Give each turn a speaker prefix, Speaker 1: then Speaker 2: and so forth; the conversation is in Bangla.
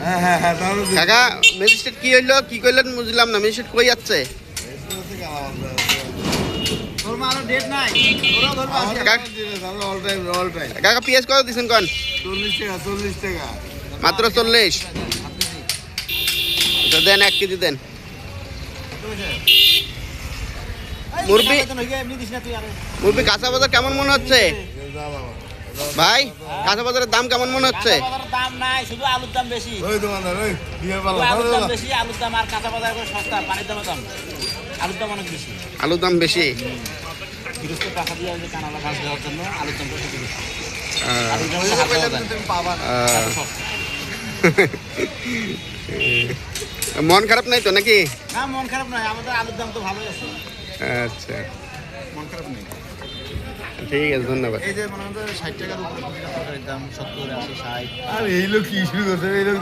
Speaker 1: কাকা ম্যাজিস্ট্রেট কি হইলো, কি কইলেন বুঝলাম না। ম্যাজিস্ট্রেট কই যাচ্ছে? কাকা পিএস কত দিচ্ছেন কন?
Speaker 2: 40 টাকা
Speaker 1: মাত্র 40। দেন 1 কেজি দেন। মুরবি কাঁচা বাজার কেমন মনে হচ্ছে ভাই? কাঁচা বাজারের দাম কেমন মনে হচ্ছে?
Speaker 3: দাম নাই, শুধু আলুর দাম বেশি। আলুর দাম বেশি, আলুর দাম আর কাঁচা বাজার সস্তা, পানির দামও দাম। আলুর দাম অনেক বেশি।
Speaker 1: আলুর দাম বেশি।
Speaker 3: গৃহস্থ টাকা দিয়ে যে কানালা ঘাস দেওয়ার জন্য আলুর দামটা বেশি।
Speaker 1: মন খারাপ নাই তো নাকি?
Speaker 3: না, মন খারাপ নাই, আমাদের আলুর দাম তো ভালোই আছে।
Speaker 1: আচ্ছা,
Speaker 3: মন খারাপ নেই।
Speaker 1: ঠিক আছে, ধন্যবাদ।
Speaker 3: এই যে মনে হয় 60 টাকার উপরে তরকারির দাম 70, 80, 60।
Speaker 2: আর এই লোক কি শুরু করছে, এই লোক